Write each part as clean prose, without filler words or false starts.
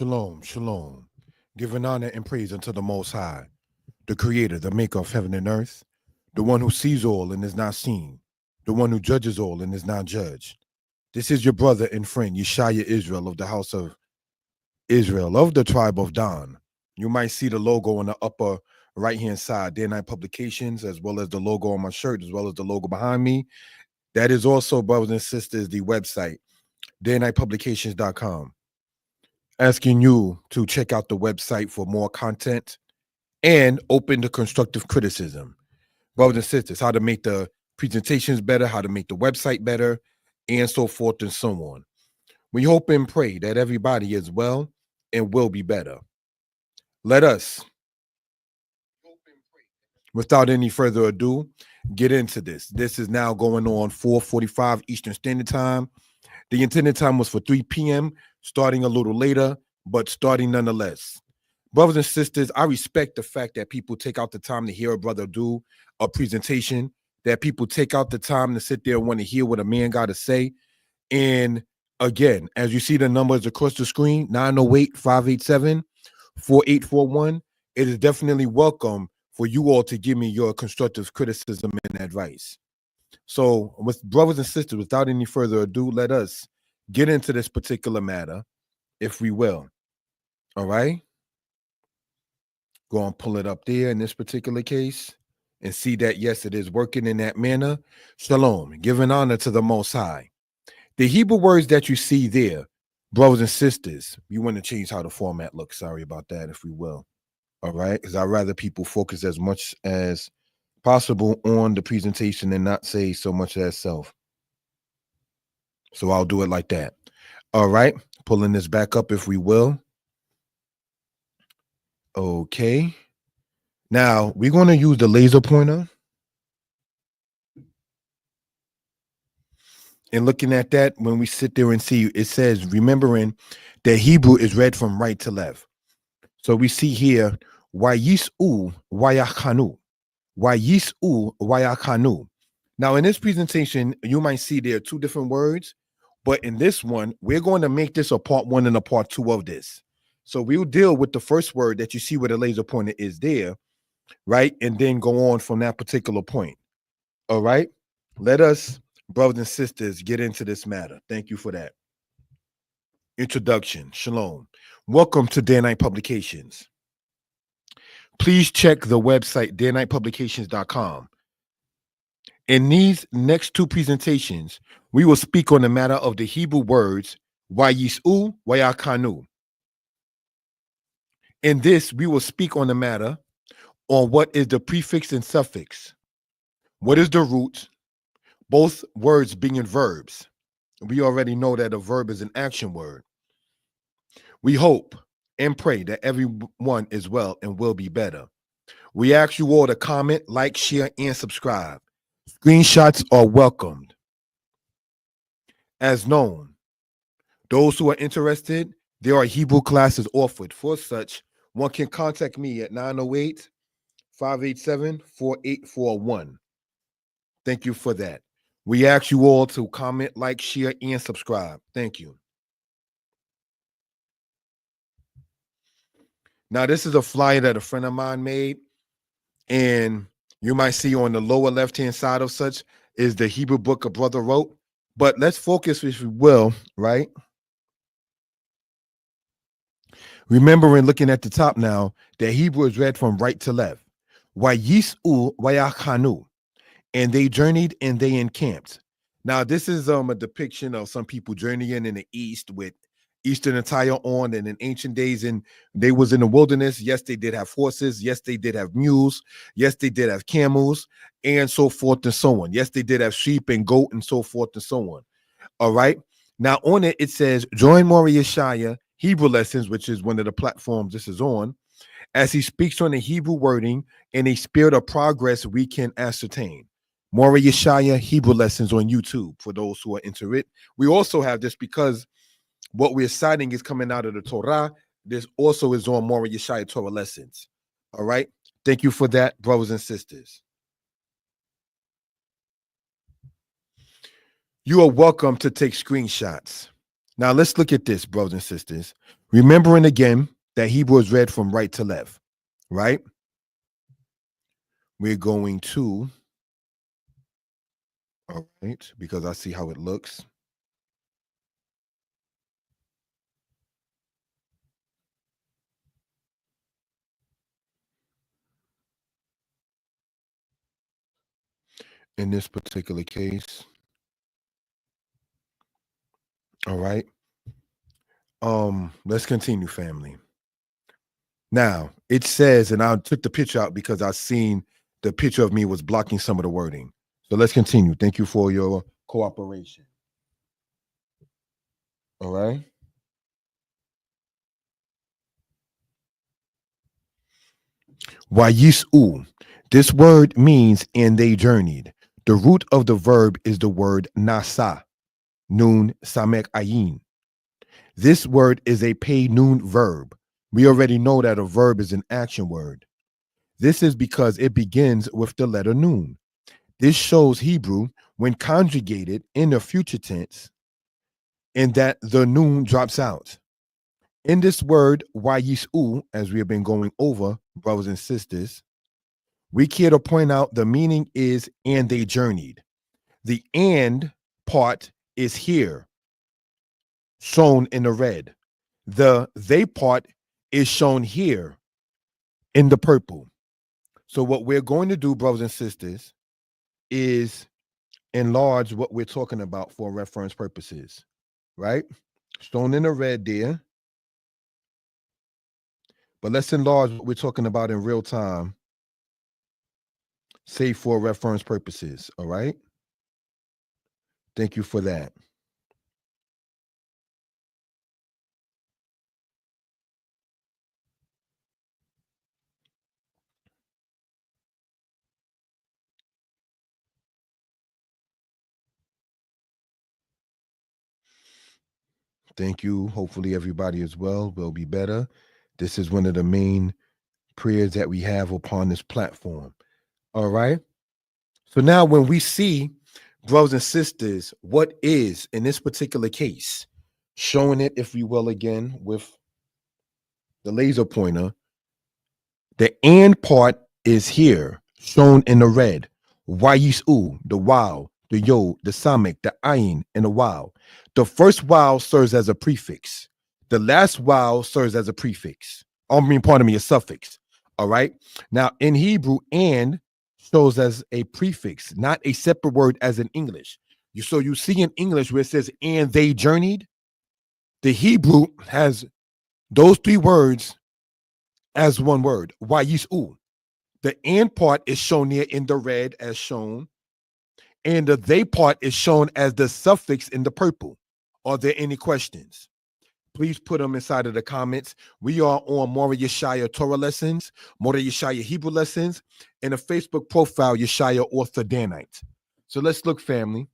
Shalom, shalom. Giving honor and praise unto the Most High, the Creator, the Maker of heaven and earth, the one who sees all and is not seen, the one who judges all and is not judged. This is your brother and friend, Yeshaya Israel of the house of Israel, of the tribe of Dan. You might see the logo on the upper right-hand side, Danitepublications, as well as the logo on my shirt, as well as the logo behind me. That is also, brothers and sisters, the website, Danitepublications.com. Asking you to check out the website for more content and open to constructive criticism. Brothers and sisters, how to make the presentations better, how to make the website better, and so forth and so on. We hope and pray that everybody is well and will be better. Let us, without any further ado, get into this. This is now going on 4:45 Eastern Standard Time. The intended time was for 3 p.m., starting a little later, but starting nonetheless. Brothers and sisters, I respect the fact that people take out the time to hear a brother do a presentation, that people take out the time to sit there and want to hear what a man got to say. And again, as you see the numbers across the screen, 908-587-4841, it is definitely welcome for you all to give me your constructive criticism and advice. So, with brothers and sisters, without any further ado, let us get into this particular matter, if we will. All right? Go and pull it up there in this particular case and see that, yes, it is working in that manner. Shalom, giving honor to the Most High. The Hebrew words that you see there, brothers and sisters, you want to change how the format looks. Sorry about that, if we will. All right? Because I'd rather people focus as much as possible on the presentation and not say so much as self. So I'll do it like that. All right, pulling this back up, if we will. Okay. Now we're going to use the laser pointer. And looking at that, when we sit there and see, it says, remembering that Hebrew is read from right to left. So we see here, Wayis'u Wayakanu. Wayis'u Wayakanu. Now, in this presentation, you might see there are two different words, but in this one, we're going to make this a part one and a part two of this. So we'll deal with the first word that you see where the laser pointer is there, right? And then go on from that particular point. All right? Let us, brothers and sisters, get into this matter. Thank you for that. Introduction. Shalom. Welcome to Danitepublications. Please check the website, Danitepublications.com. In these next two presentations, we will speak on the matter of the Hebrew words Wayis'u Wayakanu. In this, we will speak on the matter on what is the prefix and suffix, what is the root, both words being verbs. We already know that a verb is an action word. We hope and pray that everyone is well and will be better. We ask you all to comment, like, share, and subscribe. Screenshots are welcomed. As known, those who are interested, there are Hebrew classes offered. For such, one can contact me at 908-587-4841. Thank you for that. We ask you all to comment, like, share, and subscribe. Thank you. Now, this is a flyer that a friend of mine made, and you might see on the lower left-hand side of such is the Hebrew book a brother wrote. But let's focus, if we will, right? Remembering, looking at the top now, that Hebrew is read from right to left. Wayis'u wayachanu, and they journeyed and they encamped. Now, this is a depiction of some people journeying in the east with Eastern attire on, and in ancient days, and they was in the wilderness. Yes, they did have horses. Yes, they did have mules. Yes, they did have camels, and so forth and so on. Yes, they did have sheep and goat, and so forth and so on. All right. Now, on it, it says, join Mori Yeshaya Hebrew Lessons, which is one of the platforms this is on, as he speaks on the Hebrew wording in a spirit of progress we can ascertain. Mori Yeshaya Hebrew Lessons on YouTube for those who are into it. We also have this because what we're citing is coming out of the Torah. This also is on Mori Yeshaya Torah Lessons. All right. Thank you for that, brothers and sisters. You are welcome to take screenshots. Now, let's look at this, brothers and sisters. Remembering again that Hebrew is read from right to left, right? We're going to, all right, because I see how it looks. In this particular case, all right. Let's continue, family. Now, it says, and I took the picture out because I seen the picture of me was blocking some of the wording. So let's continue. Thank you for your cooperation. All right. Wayis'u. This word means and they journeyed. The root of the verb is the word nasa, nun samek ayin. This word is a pay nun verb. We already know that a verb is an action word. This is because it begins with the letter nun. This shows Hebrew when conjugated in the future tense and that the nun drops out. In this word, wayis'u, as we have been going over, brothers and sisters, we care to point out the meaning is and they journeyed. The and part is here, shown in the red. The they part is shown here in the purple. So what we're going to do, brothers and sisters, is enlarge what we're talking about for reference purposes, right? Shown in the red there. But let's enlarge what we're talking about in real time, say for reference purposes, all right? Thank you for that. Thank you. Hopefully everybody is well, will be better. This is one of the main prayers that we have upon this platform. All right. So now when we see, brothers and sisters, what is in this particular case, showing it, if we will, again with the laser pointer, the and part is here, shown in the red. Wayis'u, the wow, the yo, the samek, the ayin, and the wow. The first wow serves as a prefix. The last wow serves as a prefix. Pardon me, a suffix. All right. Now in Hebrew, and shows as a prefix, not a separate word as in English. So you see in English where it says and they journeyed, the Hebrew has those three words as one word. Wayis'u. The and part is shown here in the red as shown, and the they part is shown as the suffix in the purple. Are there any questions? Please put them inside of the comments. We are on Mora Yeshaya Torah lessons, Mora Yeshaya Hebrew lessons, and a Facebook profile, Yeshaya Author Danite. So let's look, family.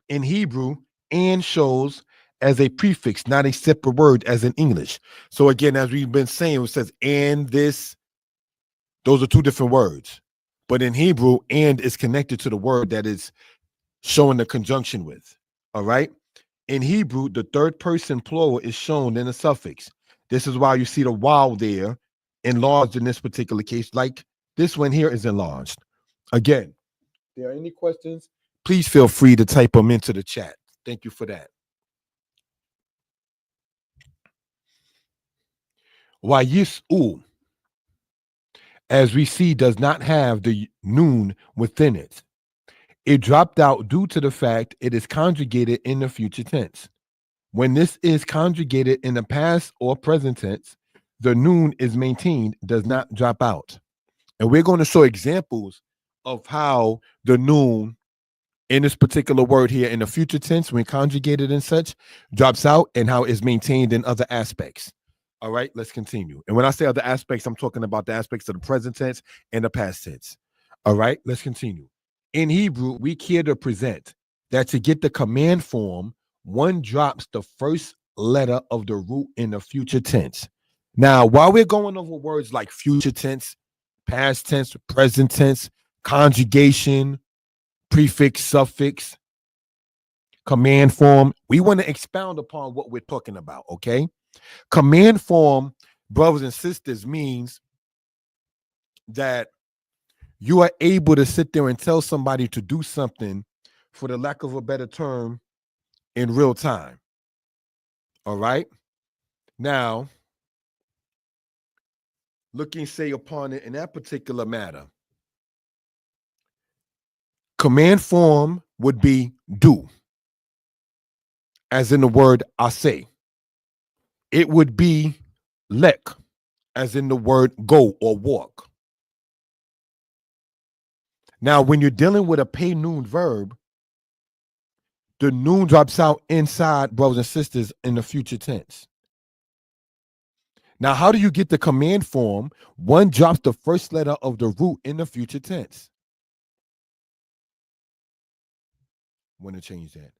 In Hebrew, and shows as a prefix, not a separate word as in English. So again, as we've been saying, it says and this, those are two different words. But in Hebrew, and is connected to the word that is showing the conjunction with. All right. In Hebrew, the third person plural is shown in a suffix. This is why you see the wow there enlarged in this particular case, like this one here is enlarged. Again, if there are any questions, please feel free to type them into the chat. Thank you for that. Wayis'u, as we see, does not have the noon within it. It dropped out due to the fact it is conjugated in the future tense. When this is conjugated in the past or present tense, the noon is maintained, does not drop out. And we're going to show examples of how the noon in this particular word here in the future tense, when conjugated and such, drops out, and how it's maintained in other aspects. All right, let's continue. And when I say other aspects, I'm talking about the aspects of the present tense and the past tense. All right, let's continue. In Hebrew, we care to present that to get the command form, one drops the first letter of the root in the future tense. Now, while we're going over words like future tense, past tense, present tense, conjugation, prefix, suffix, command form, we want to expound upon what we're talking about, okay? Command form, brothers and sisters, means that you are able to sit there and tell somebody to do something, for the lack of a better term, in real time. All right? Now, looking, say, upon it in that particular matter, command form would be do, as in the word aseh. It would be lek, as in the word go or walk. Now, when you're dealing with a pay noon verb, the noon drops out inside, brothers and sisters, in the future tense. Now, how do you get the command form? One drops the first letter of the root in the future tense. I want to change that.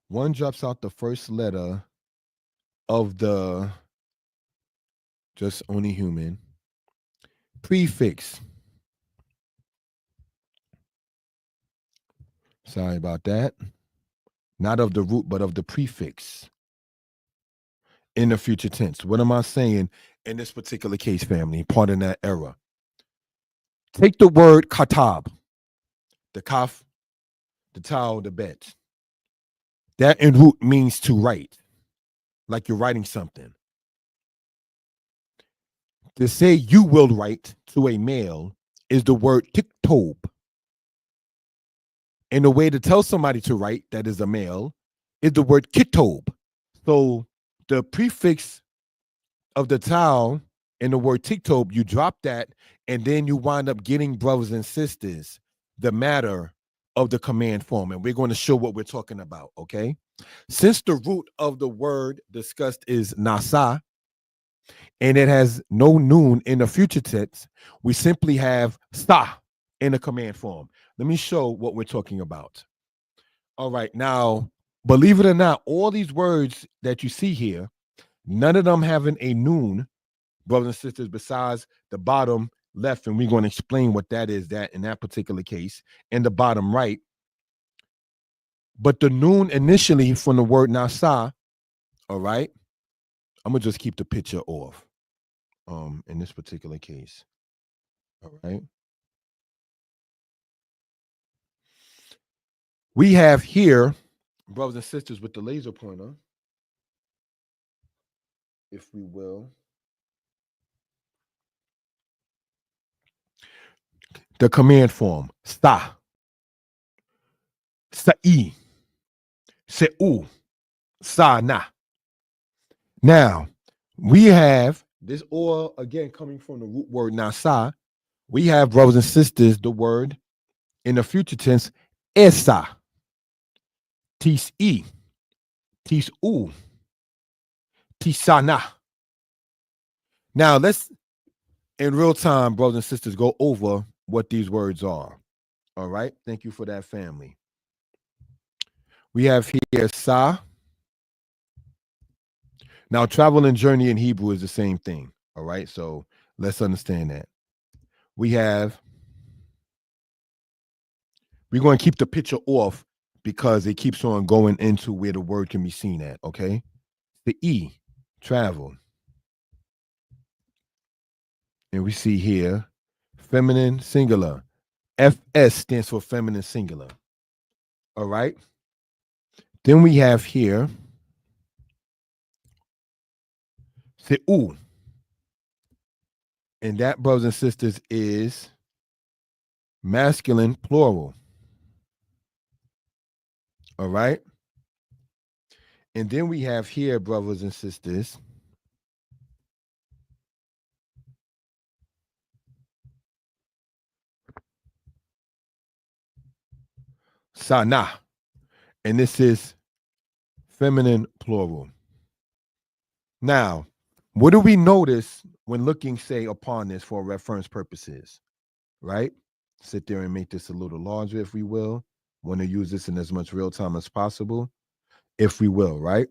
One drops out the first letter of the just only human prefix. Sorry about that. Not of the root, but of the prefix in the future tense. What am I saying in this particular case, family? Pardon that error. Take the word katab, the kaf, the tau, the bet. That in root means to write, like you're writing something. To say you will write to a male is the word tiktob. And the way to tell somebody to write, that is a male, is the word kitob. So the prefix of the tau in the word tiktob, you drop that, and then you wind up getting, brothers and sisters, the matter of the command form. And we're going to show what we're talking about, okay? Since the root of the word discussed is nasa, and it has no noon in the future tense, we simply have sa in the command form. Let me show what we're talking about. All right, now, believe it or not, all these words that you see here, none of them having a noon, brothers and sisters, besides the bottom left, and we're going to explain what that is, that in that particular case, and the bottom right. But the noon initially from the word nasa, all right, I'm going to just keep the picture off in this particular case. All right. We have here, brothers and sisters, with the laser pointer, if we will, the command form, sa, sa'i, se'u, sa, na. Now, we have this all, again, coming from the root word nasa. We have, brothers and sisters, the word in the future tense, esa, tis'i, tis'u, Tisana. Now let's, in real time, brothers and sisters, go over what these words are. All right. Thank you for that, family. We have here sa. Now, travel and journey in Hebrew is the same thing. All right. So let's understand that. We're going to keep the picture off because it keeps on going into where the word can be seen at. Okay. The E, travel. And we see here feminine singular. FS stands for feminine singular. All right. Then we have here Se'u. And that, brothers and sisters, is masculine plural. All right. And then we have here, brothers and sisters, Sana. And this is feminine plural. Now, what do we notice when looking, say, upon this for reference purposes? Right? Sit there and make this a little larger, if we will. Want to use this in as much real time as possible, if we will, right?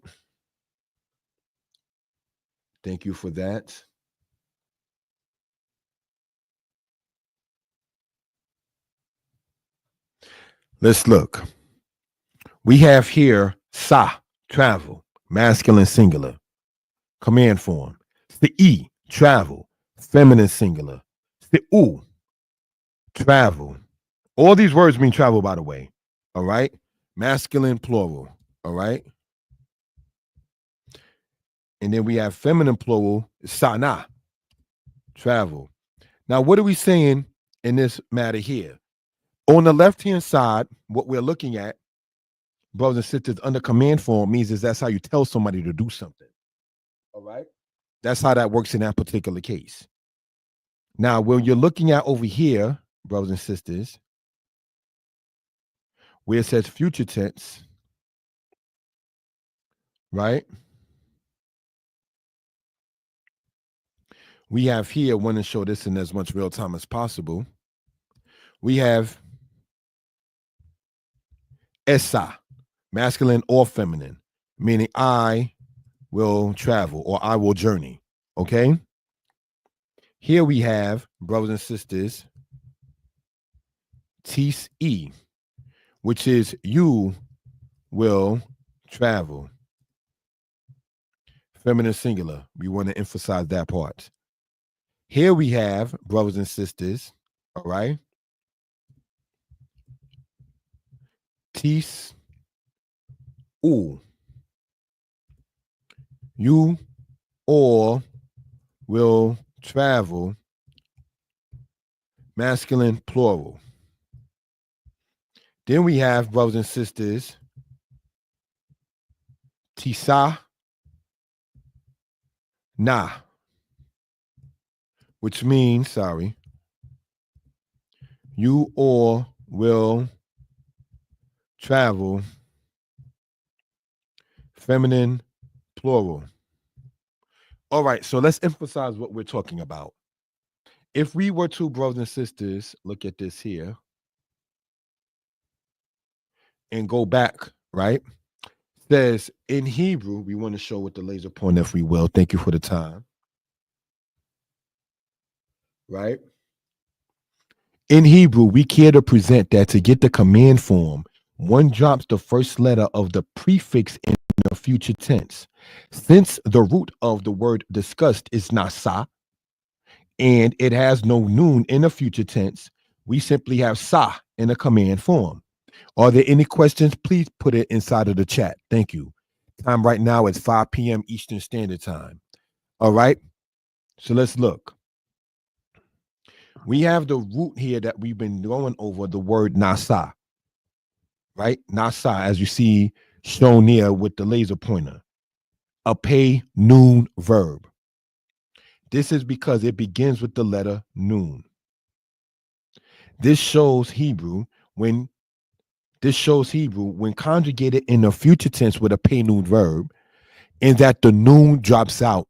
Thank you for that. Let's look. We have here sa, travel, masculine singular, command form. The E, travel, feminine singular. The U, travel. All these words mean travel, by the way. All right. Masculine plural. All right. And then we have feminine plural, sana, travel. Now, what are we saying in this matter here? On the left-hand side, what we're looking at, brothers and sisters, under command form means is that's how you tell somebody to do something. All right. That's how that works in that particular case. Now, when you're looking at over here, brothers and sisters, where it says future tense, right? We have here, want to show this in as much real time as possible. We have esa, masculine or feminine, meaning I will travel or I will journey. Okay. Here we have, brothers and sisters, tis e, which is you will travel. Feminine singular. We want to emphasize that part. Here we have, brothers and sisters, all right, tis u. You all will travel, masculine plural. Then we have, brothers and sisters, tisa na, which means, you all will travel, feminine plural. All right, so let's emphasize what we're talking about. If we were to, brothers and sisters, look at this here and go back, right? Says in Hebrew, we want to show with the laser point, if we will. Thank you for the time. Right? In Hebrew, we care to present that to get the command form, one drops the first letter of the prefix in the future tense. Since the root of the word discussed is nasa, and it has no noon in the future tense, we simply have sa in a command form. Are there any questions? Please put it inside of the chat. Thank you. Time right now is 5 p.m. Eastern Standard Time. All right. So let's look. We have the root here that we've been going over, the word nasa. Right? Nasa, as you see shown here with the laser pointer. A pay noon verb. This is because it begins with the letter noon. This shows Hebrew when conjugated in the future tense with a pay noon verb, and that the noon drops out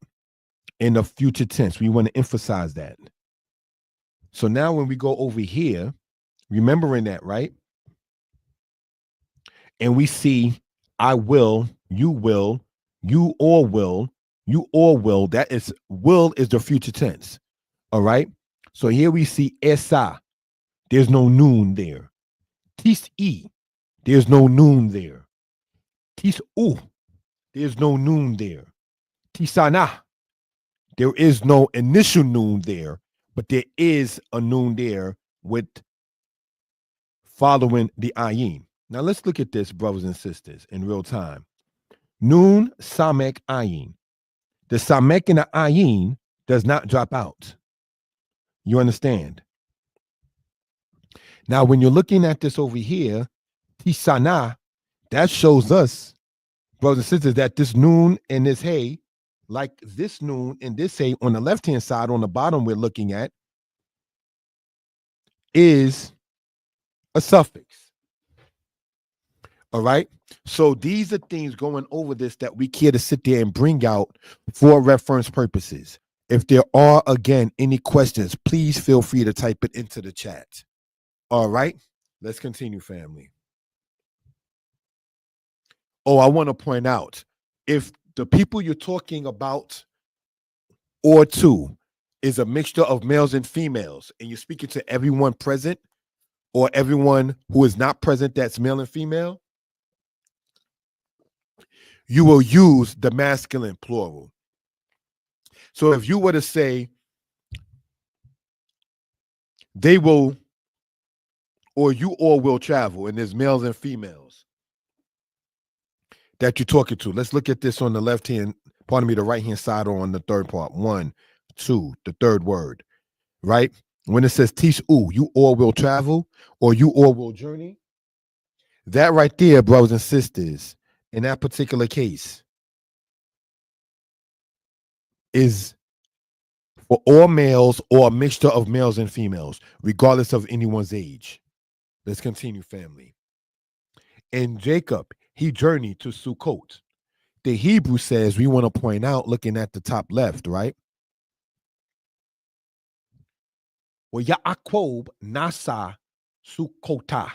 in the future tense. We want to emphasize that. So now when we go over here, remembering that, right? And we see I will, you all will, you all will. That is the future tense. All right. So here we see esa. There's no noon there. Tis-i. There's no noon there. Tis-u. There's no noon there. Tisana. There is no initial noon there, but there is a noon there with following the ayin. Now let's look at this, brothers and sisters, in real time. Noon, samek, ayin. The samek and the ayin does not drop out. You understand? Now, when you're looking at this over here, tisana, that shows us, brothers and sisters, that this noon and this hey, like this noon and this hey on the left-hand side, on the bottom we're looking at, is a suffix. All right. So these are things going over this that we care to sit there and bring out for reference purposes. If there are, again, any questions, please feel free to type it into the chat. All right. Let's continue, family. Oh, I want to point out, if the people you're talking about or to is a mixture of males and females, and you're speaking to everyone present or everyone who is not present that's male and female, you will use the masculine plural. So if you were to say they will, or you all will travel, and there's males and females that you're talking to. Let's look at this on the left-hand, the right-hand side, or on the third part. 1, 2, the third word, right? When it says tish-u, you all will travel, or you all will journey, that right there, brothers and sisters, in that particular case, is for all males or a mixture of males and females, regardless of anyone's age. Let's continue, family. And Jacob, he journeyed to Sukkot. The Hebrew says, we want to point out, looking at the top left, right? Well, Yaakov nasa Sukkota.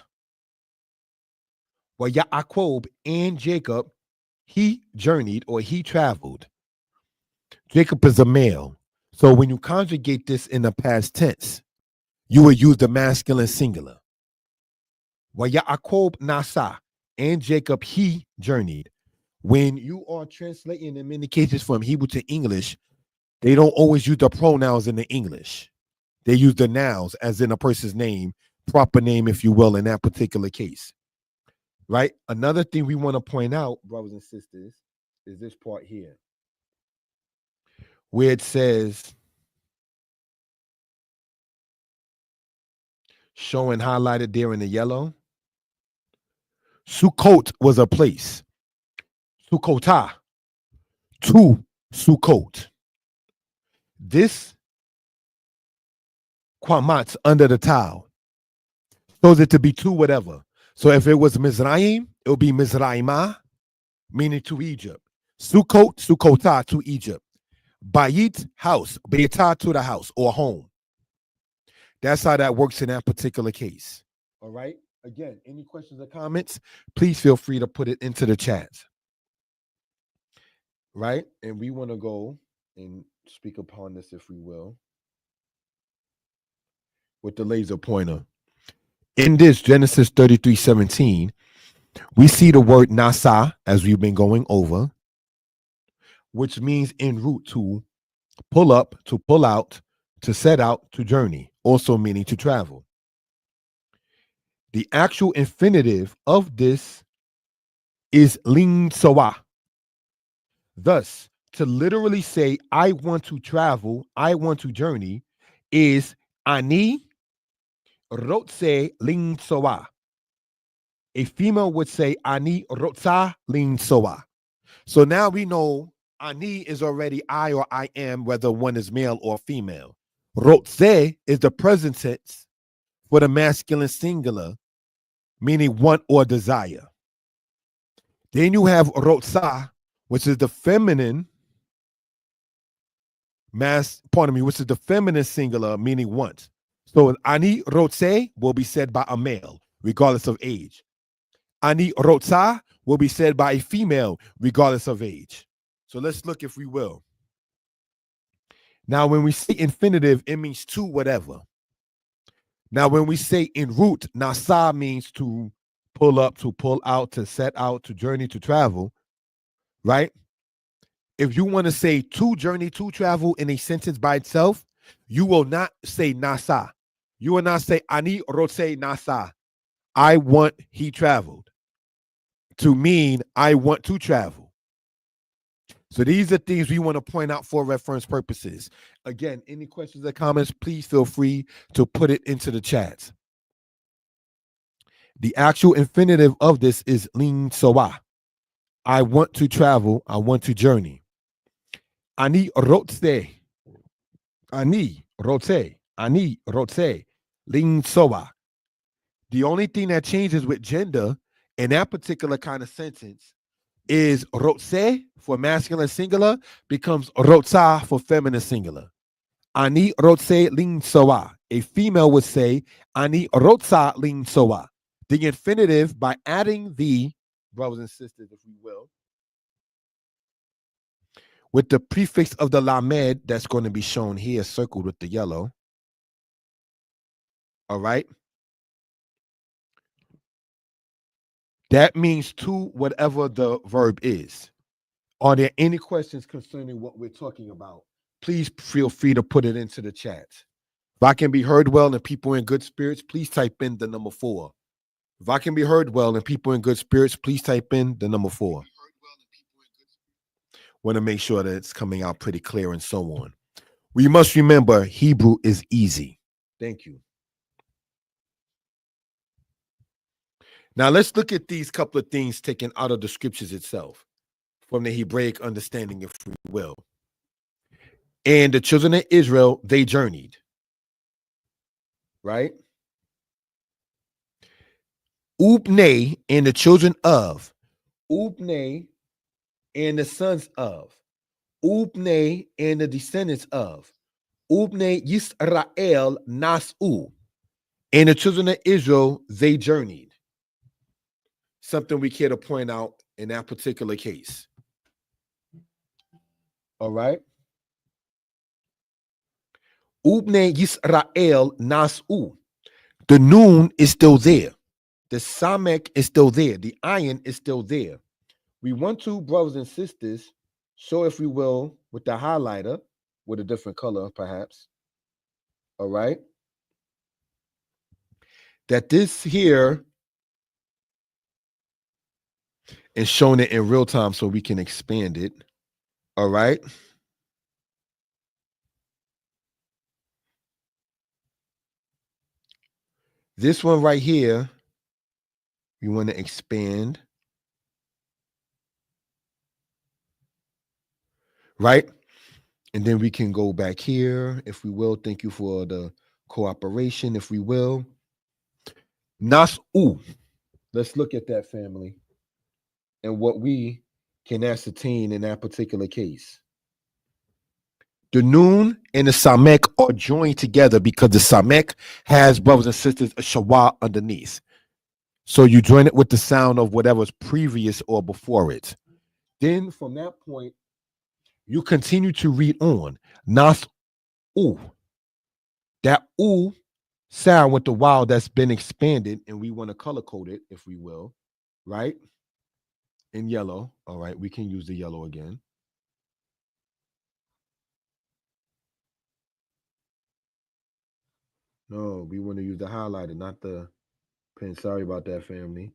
Well, Yaakov and Jacob, he journeyed, or he traveled. Jacob is a male. So when you conjugate this in the past tense, you will use the masculine singular. Well, Yaakov nasa, and Jacob, he journeyed. When you are translating in many cases from Hebrew to English, they don't always use the pronouns in the English. They use the nouns as in a person's name, proper name, if you will, in that particular case. Right? Another thing we want to point out, brothers and sisters, is this part here, where it says, showing highlighted there in the yellow, Sukkot was a place. Sukkota, to Sukkot. This kwamat's under the towel shows it to be to whatever. So if it was Mizraim, it would be Mizraimah, meaning to Egypt. Sukkot, Sukkota, to Egypt. Bayit, house. Bayitah, to the house or home. That's how that works in that particular case. All right. Again, any questions or comments, please feel free to put it into the chat. Right? And we want to go and speak upon this, if we will, with the laser pointer. In this Genesis 33:17, we see the word nasa, as we've been going over, which means en route, to pull up, to pull out, to set out, to journey, also meaning to travel. The actual infinitive of this is ling sawa. Thus, to literally say, I want to travel, I want to journey, is ani rotse ling sawa. A female would say, ani rotsa ling sawa. So now we know ani is already I or I am, whether one is male or female. Rotse is the present tense for the masculine singular, meaning want or desire. Then you have rotsa, which is the feminine which is the feminine singular, meaning once. So ani rotse will be said by a male, regardless of age. Ani rotsa will be said by a female, regardless of age. So let's look, if we will. Now, when we say infinitive, it means to whatever. Now, when we say in route, nasa means to pull up, to pull out, to set out, to journey, to travel, right? If you want to say to journey, to travel in a sentence by itself, you will not say nasa. You will not say ani rotse nasa. I want he traveled, to mean I want to travel. So these are things we want to point out for reference purposes. Again, any questions or comments, please feel free to put it into the chats. The actual infinitive of this is lin soa. I want to travel. I want to journey. Ani rotse. Ani rotse. Ani rotse. Lin soa. The only thing that changes with gender in that particular kind of sentence is rotse for masculine singular becomes rotsa for feminine singular. Ani rotse lin soa. A female would say ani rotsa lin soa. The infinitive, by adding the, brothers and sisters, if we will, with the prefix of the lamed that's going to be shown here, circled with the yellow. All right. That means to whatever the verb is. Are there any questions concerning what we're talking about? Please feel free to put it into the chat. If I can be heard well and people in good spirits, please type in the number 4. If I can be heard well and people in good spirits, please type in the number 4. Want to make sure that it's coming out pretty clear and so on. We must remember Hebrew is easy. Thank you. Now let's look at these couple of things taken out of the scriptures itself, from the Hebraic understanding, if we will. And the children of Israel, they journeyed. Right? Upne and the children of. Upne and the sons of. Upne and the descendants of. Upne Yisrael Nasu. And the children of Israel, they journeyed. Something we care to point out in that particular case. All right. Ubne Yisrael Nasu. The noon is still there. The samek is still there. The iron is still there. We want to, brothers and sisters, show, if we will, with the highlighter, with a different color, perhaps. All right. That this here is showing it in real time so we can expand it. All right. This one right here, we want to expand. Right? And then we can go back here, if we will. Thank you for the cooperation, if we will. Nas-u. Let's look at that, family, and what we can ascertain in that particular case. The noon and the samek are joined together because the samek has, brothers and sisters, a shawah underneath. So you join it with the sound of whatever's previous or before it. Then from that point, you continue to read on. Nas-u. That oo sound with the wow that's been expanded, and we want to color code it, if we will, right? In yellow. All right, we can use the yellow again. No, we want to use the highlighter, not the pen. Sorry about that, family.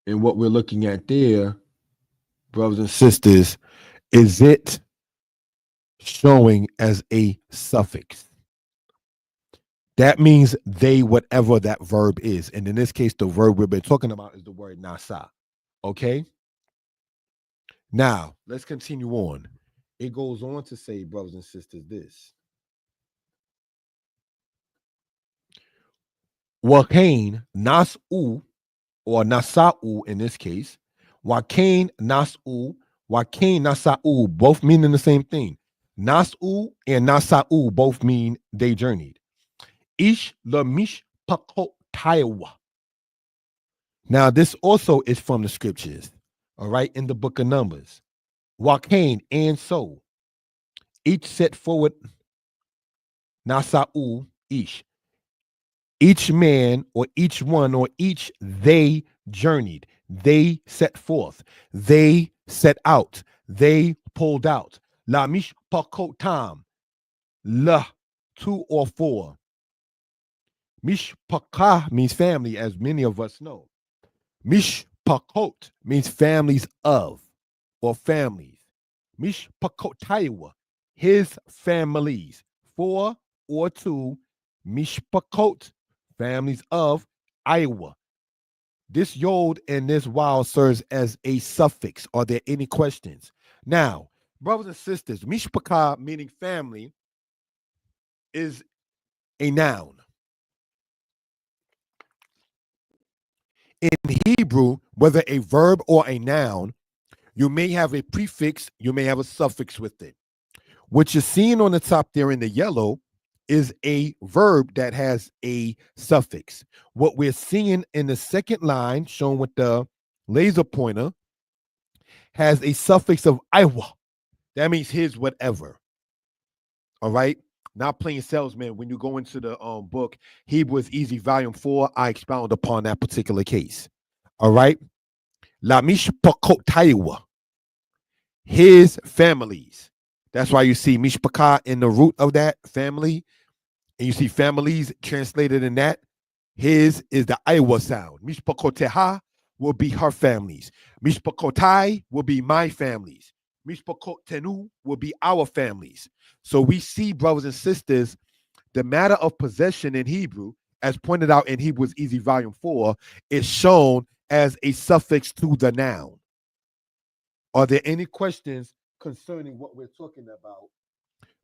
And what we're looking at there, brothers and sisters, is it showing as a suffix. That means they, whatever that verb is. And in this case, the verb we've been talking about is the word nasa. Okay? Now, let's continue on. It goes on to say, brothers and sisters, this. Wakain Nas'u, or Nasa'u in this case. Wakain Nas'u, Wakain Nasa'u, both meaning the same thing. Nas'u and Nasa'u both mean they journeyed. Ish Lamish Pakot Taiwa. Now, this also is from the scriptures, all right, in the book of Numbers. Wakain and so, each set forward Nasa'u Ish. Each man or each one or each they journeyed. They set forth. They set out. They pulled out. La mishpakotam. La, two or four. Mishpakah means family, as many of us know. Mishpakot means families of or families. Mishpakotaiwa, his families. Four or two. Mishpakot, families of Iowa. This yod and this waw serves as a suffix. Are there any questions? Now, brothers and sisters, mishpakah, meaning family, is a noun. In Hebrew, whether a verb or a noun, you may have a prefix, you may have a suffix with it. What you're seeing on the top there in the yellow is a verb that has a suffix. What we're seeing in the second line, shown with the laser pointer, has a suffix of Iowa. That means his whatever. All right. Not playing salesman. When you go into the book, Hebrew is Easy, Volume 4, I expound upon that particular case. All right. La mishpakotaiwa, his families. That's why you see mishpakah in the root of that family. And you see families translated in that. His is the Iowa sound. Mishpakoteha will be her families. Mishpakotai will be my families. Mishpakotenu will be our families. So we see, brothers and sisters, the matter of possession in Hebrew, as pointed out in Hebrews Easy Volume 4, is shown as a suffix to the noun. Are there any questions concerning what we're talking about?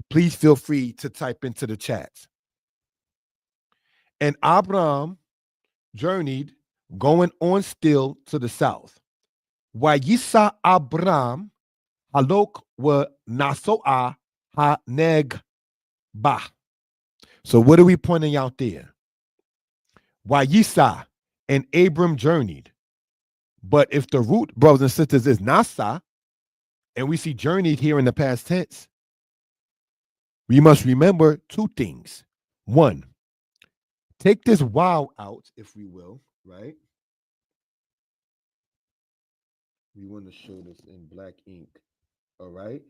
Please feel free to type into the chats. And Abraham journeyed, going on still to the south. Wayisa Abraham halok wa nasoa ha neg ba. So what are we pointing out there? Wayisa, and Abram journeyed. But if the root, brothers and sisters, is nasa, and we see journeyed here in the past tense, we must remember two things. One, take this wow out, if we will, right? We want to show this in black ink, all right?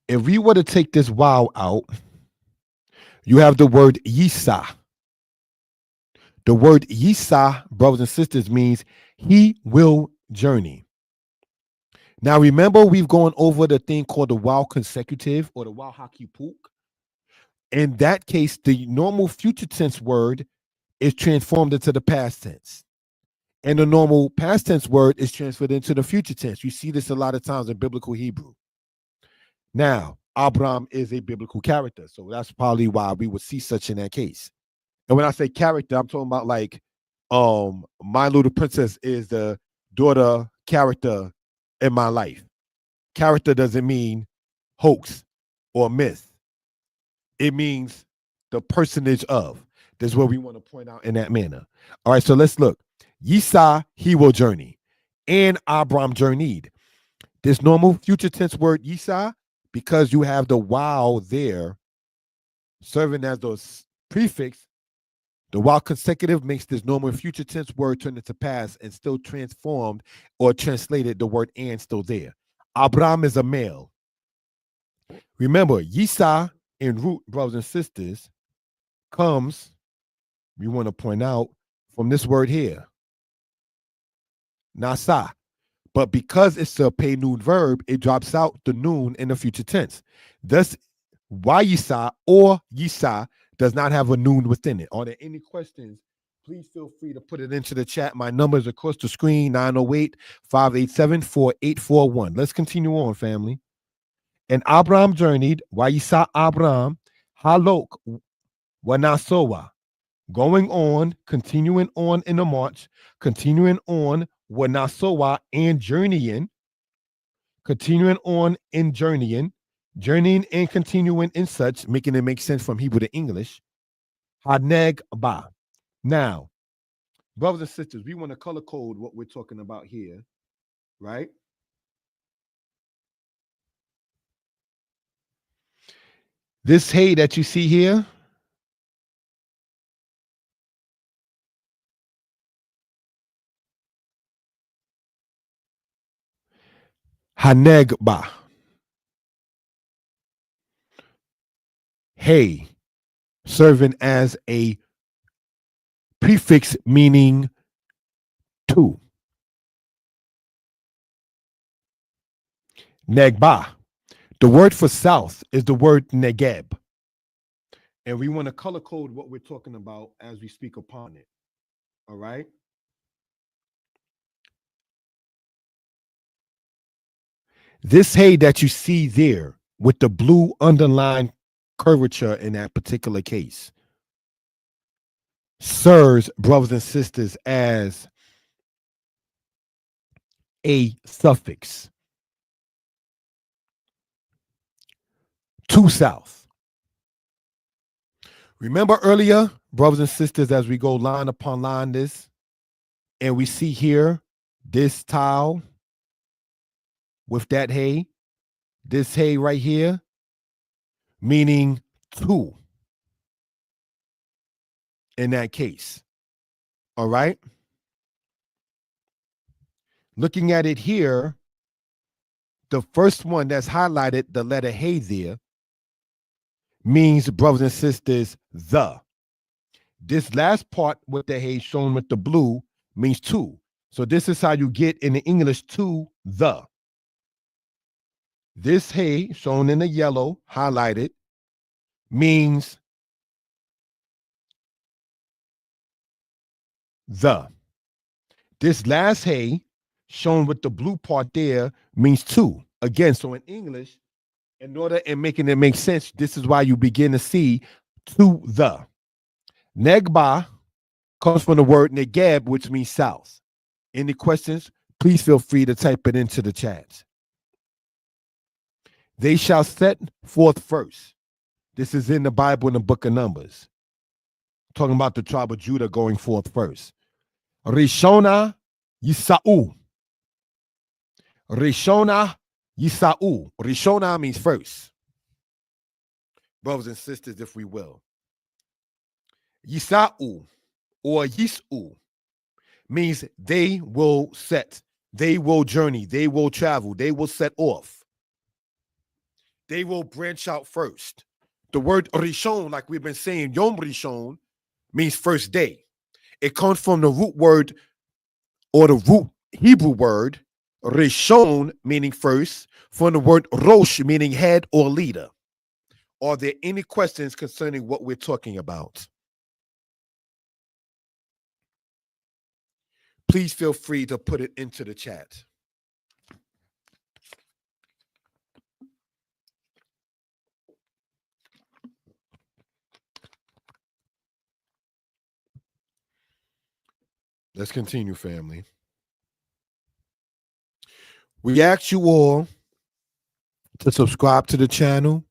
If we were to take this wow out, you have the word yisa. The word yisa, brothers and sisters, means he will journey. Now, remember, we've gone over the thing called the wow consecutive or the wow hakipuk. In that case, the normal future tense word is transformed into the past tense. And the normal past tense word is transferred into the future tense. You see this a lot of times in biblical Hebrew. Now, Abraham is a biblical character, so that's probably why we would see such in that case. And when I say character, I'm talking about like My Little Princess is the daughter character in my life. Character doesn't mean hoax or myth. It means the personage of. This is what we want to point out in that manner. All right, so let's look. Yisa, he will journey, and Abram journeyed. This normal future tense word Yisa, because you have the wow there serving as those prefix, the wow consecutive makes this normal future tense word turn into past and still transformed or translated, the word and still there. Abram is a male. Remember, Yisa in root, brothers and sisters, comes, we want to point out, from this word here, nasa. But because it's a pay noon verb, it drops out the noon in the future tense. Thus, Wayisa or Yisa does not have a noon within it. Are there any questions? Please feel free to put it into the chat. My number is across the screen, 908-587-4841. Let's continue on, family. And Abraham journeyed, Wayisa Abraham, Halok, Wanasoa. going on, continuing on in the march, continuing on, wanasowa, and journeying, continuing on in journeying, journeying and continuing in such, making it make sense from Hebrew to English. Haneg ba. Now, brothers and sisters, we want to color code what we're talking about here, right? This hay that you see here, haneg ba. Hay, serving as a prefix meaning to. Negba. The word for south is the word negeb. And we want to color code what we're talking about as we speak upon it. All right. This hay that you see there with the blue underlined curvature in that particular case serves, brothers and sisters, as a suffix to south. Remember earlier, brothers and sisters, as we go line upon line this, and we see here this tile with that hay, this hay right here, meaning to in that case. All right. Looking at it here, the first one that's highlighted, the letter hey there, means, brothers and sisters, the. This last part with the hay shown with the blue means to. So this is how you get in the English to the. This hay shown in the yellow, highlighted, means the. This last hay shown with the blue part there means to. Again, so in English, in order and making it make sense, this is why you begin to see to the. Negba comes from the word negeb, which means south. Any questions? Please feel free to type it into the chat. They shall set forth first. This is in the Bible in the book of Numbers. Talking about the tribe of Judah going forth first. Rishona Yisa'u. Rishona Yisa'u. Rishona means first. Brothers and sisters, if we will. Yisa'u or Yis'u means they will set, they will journey, they will travel, they will set off. They will branch out first. The word Rishon, like we've been saying, Yom Rishon, means first day. It comes from the root word or the root Hebrew word, Rishon, meaning first, from the word Rosh, meaning head or leader. Are there any questions concerning what we're talking about? Please feel free to put it into the chat. Let's continue, family. We ask you all to subscribe to the channel.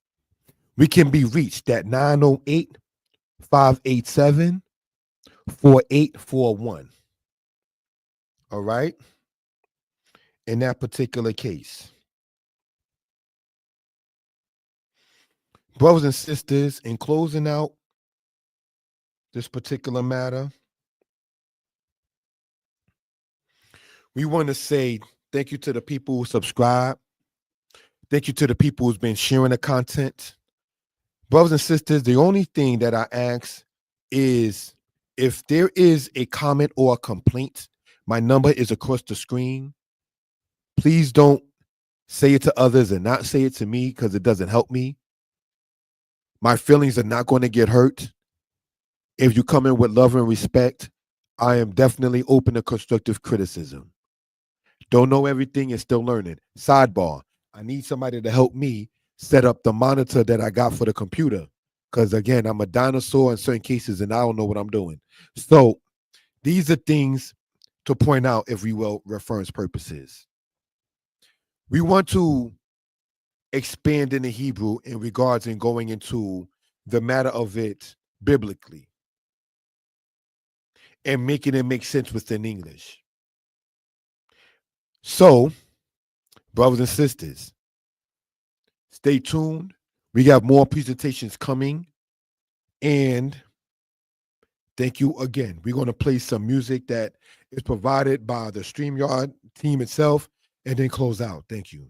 We can be reached at 908-587-4841. All right? In that particular case. Brothers and sisters, in closing out this particular matter, we want to say thank you to the people who subscribe. Thank you to the people who's been sharing the content. Brothers and sisters, the only thing that I ask is if there is a comment or a complaint, my number is across the screen. Please don't say it to others and not say it to me because it doesn't help me. My feelings are not going to get hurt. If you come in with love and respect, I am definitely open to constructive criticism. Don't know everything and still learning. Sidebar, I need somebody to help me set up the monitor that I got for the computer Because again, I'm a dinosaur in certain cases and I don't know what I'm doing. So these are things to point out, if we will, reference purposes. We want to expand in the Hebrew in regards and going into the matter of it biblically and making it make sense within English. So, brothers and sisters, stay tuned. We got more presentations coming. And thank you again. We're going to play some music that is provided by the StreamYard team itself and then close out. Thank you.